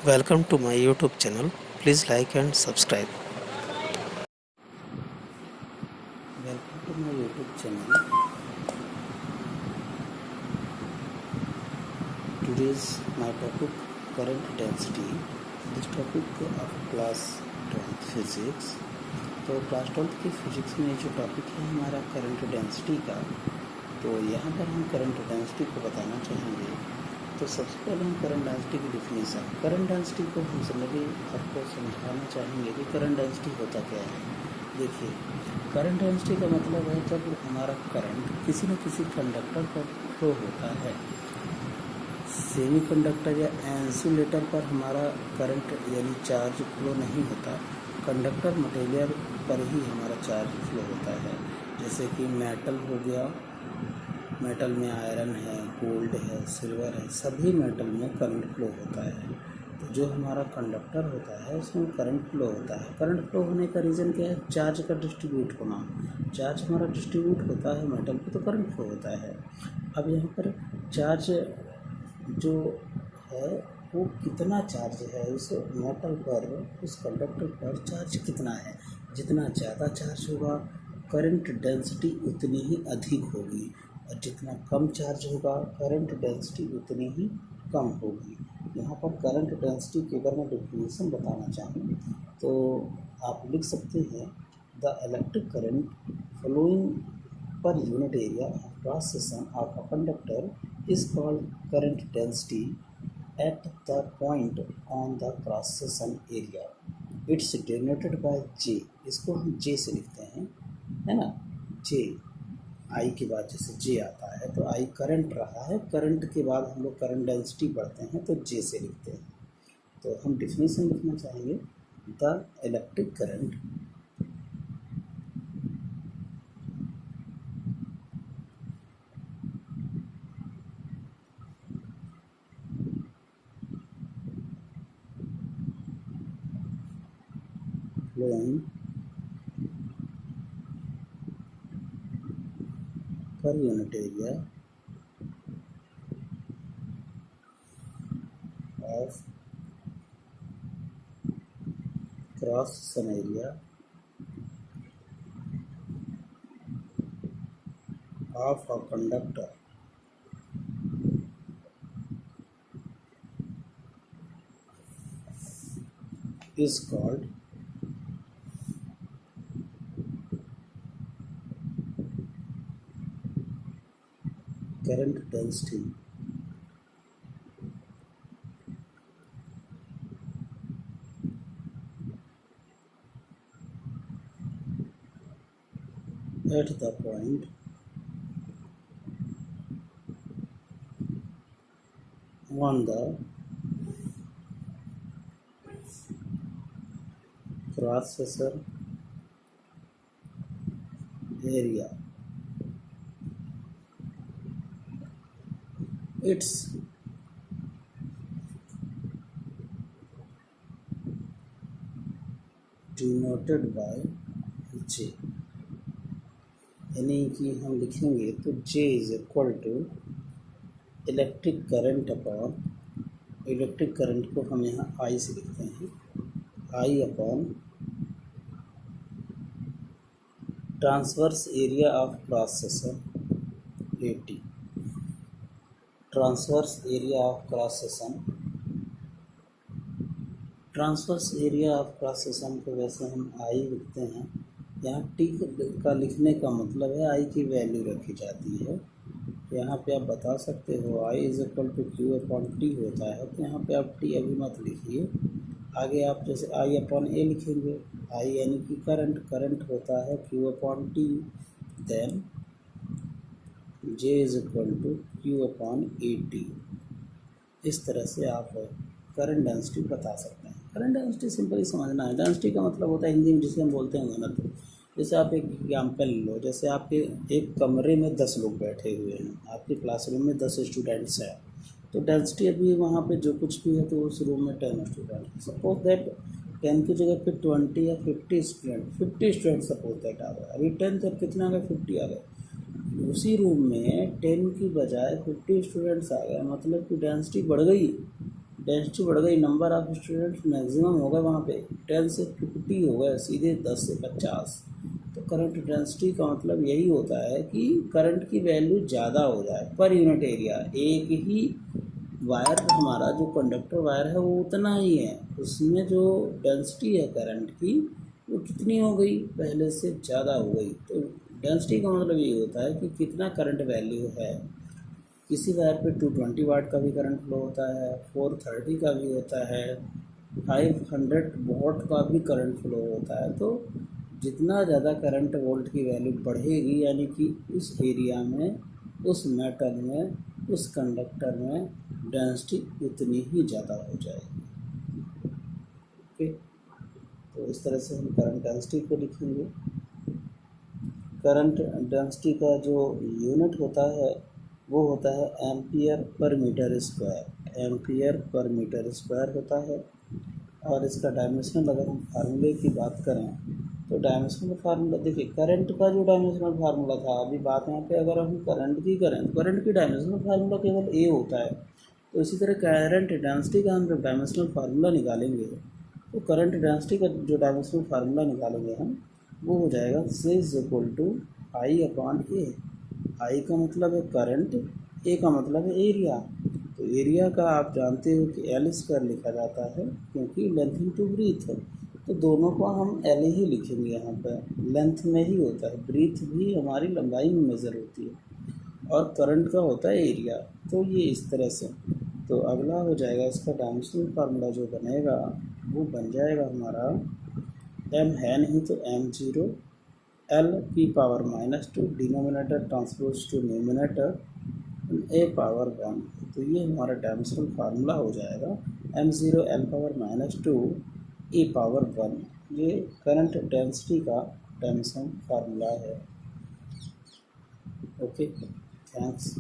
Welcome to my YouTube channel. Please like and subscribe. Welcome to my YouTube channel. Today's my topic current density. This topic of class 12th physics. तो class 12th की physics में जो topic है हमारा current density का, तो यहाँ पर हम करंट डेंसिटी को बताना चाहेंगे। तो सबसे पहले हम करंट डेंसिटी की डिफिनीसन, करंट डेंसिटी को हम समझे आपको समझाना चाहेंगे कि करंट डेंसिटी होता क्या है। देखिए, करंट डेंसिटी का मतलब है जब हमारा करंट किसी न किसी कंडक्टर पर फ्लो होता है। सेमीकंडक्टर या इंसुलेटर पर हमारा करंट यानी चार्ज फ्लो नहीं होता, कंडक्टर मटेरियल पर ही हमारा चार्ज फ्लो होता है। जैसे कि मेटल हो गया, मेटल में आयरन है, गोल्ड है, सिल्वर है, सभी मेटल में करंट फ्लो होता है। तो जो हमारा कंडक्टर होता है उसमें करंट फ्लो होता है। करंट फ्लो होने का रीज़न क्या है? चार्ज का डिस्ट्रीब्यूट होना। चार्ज हमारा डिस्ट्रीब्यूट होता है मेटल पे तो करंट फ्लो होता है। अब यहाँ पर चार्ज जो है वो कितना चार्ज है उस मेटल पर, उस कंडक्टर पर चार्ज कितना है। जितना ज़्यादा चार्ज होगा करंट डेंसिटी उतनी ही अधिक होगी, और जितना कम चार्ज होगा करंट डेंसिटी उतनी ही कम होगी। यहाँ पर करंट डेंसिटी की अगर मैं डिफिनीसन बताना चाहूँ तो आप लिख सकते हैं, the electric current flowing per unit area of cross section of a conductor is called current density at the point on the cross section area. It's denoted by J. इसको हम J से लिखते हैं, है ना। J, I के बाद जैसे J आता है तो I करंट रहा है, करंट के बाद हम लोग करंट डेंसिटी पढ़ते हैं तो J से लिखते हैं। तो हम डिफिनीसन लिखना चाहेंगे, the electric current flowing per unit area of cross section area of a conductor is called current density at the point on the cross section area. It's denoted by J, यानी कि हम लिखेंगे तो J is equal to electric current upon, electric current को हम यहाँ I से लिखते हैं, I upon transverse area of cross section AT। Transverse area of cross section, transverse area of cross section को वैसे हम आई लिखते हैं, यहाँ टी का लिखने का मतलब है आई की वैल्यू रखी जाती है। यहाँ पे आप बता सकते हो I is equal to Q upon T होता है, तो यहाँ पे आप टी अभी मत लिखिए, आगे आप जैसे आई अपॉन ए लिखेंगे। आई यानी कि करंट, करंट होता है Q upon T, then J is equal to Q upon A T. इस तरह से आप करंट डेंसिटी बता सकते हैं। करंट डेंसिटी सिंपली समझना है। डेंसिटी का मतलब होता है हिंदी में जिसे हम बोलते हैं घनत्व। जैसे आप एक एग्जाम्पल लो, जैसे आपके एक कमरे में 10 लोग बैठे हुए हैं, आपके क्लासरूम में 10 स्टूडेंट्स हैं, तो डेंसिटी अभी वहाँ पे जो कुछ भी है तो उस रूम में 10 स्टूडेंट, सपोज दैट 10 की जगह पे 20 या 50 स्टूडेंट सपोज दैट आ गए। अभी 10 जब कितना आ गए, 50 आ गए। उसी रूम में 10 की बजाय 50 स्टूडेंट्स आ गए, मतलब कि डेंसिटी बढ़ गई। डेंसिटी बढ़ गई, नंबर ऑफ स्टूडेंट्स मैक्सिमम हो गए वहाँ पे 10 से 50 हो गए, सीधे 10 से 50। तो करंट डेंसिटी का मतलब यही होता है कि करंट की वैल्यू ज़्यादा हो जाए पर यूनिट एरिया। एक ही वायर, हमारा जो कंडक्टर वायर है वो उतना ही है, उसमें जो डेंसिटी है करंट की वो कितनी हो गई, पहले से ज़्यादा हो गई। तो डेंसिटी का मतलब ये होता है कि कितना करंट वैल्यू है। किसी वायर पे 220 वाट का भी करंट फ्लो होता है, 430 का भी होता है, 500 वॉट का भी करंट फ्लो होता है। तो जितना ज़्यादा करंट वोल्ट की वैल्यू बढ़ेगी, यानी कि उस एरिया में, उस मेटल में, उस कंडक्टर में डेंसिटी उतनी ही ज़्यादा हो जाएगी। ओके, तो इस तरह से हम करंट डेंसिटी को लिखेंगे। करंट डेंसिटी का जो यूनिट होता है वो होता है ampere per metre square. Ampere per metre square होता है। और इसका डायमेंशनल, अगर हम फार्मूले की बात करें तो डायमेंशनल फार्मूला देखिए, करंट का जो डायमेंशनल फार्मूला था, अभी बात यहाँ पे अगर हम करंट की करें तो करंट की डायमेंशनल फार्मूला केवल ए होता है। तो इसी तरह करंट डेंसिटी का हम जब डायमेंशनल फार्मूला निकालेंगे तो करंट डेंसिटी का जो डायमेंशनल फार्मूला निकालेंगे हम, वो हो जाएगा C is equal to I upon A. I का मतलब है करंट, ए का मतलब है एरिया। तो एरिया का आप जानते हो कि एल स्क्वायर लिखा जाता है, क्योंकि लेंथ इंटू ब्रीथ है। तो दोनों को हम एल ही लिखेंगे यहाँ पर, लेंथ में ही होता है, ब्रीथ भी हमारी लंबाई में मेज़र होती है, और करंट का होता है एरिया। तो ये इस तरह से। तो अगला हो जाएगा इसका डायमेंशनल फार्मूला जो बनेगा, वो बन जाएगा हमारा, एम है नहीं तो m0 l की power -2, denominator transpose to numerator, a power 1। तो ये हमारा डायमेंशनल फार्मूला हो जाएगा, m0 l power -2 a power 1। ये करंट डेंसिटी का डायमेंशनल फार्मूला है। Okay, thanks.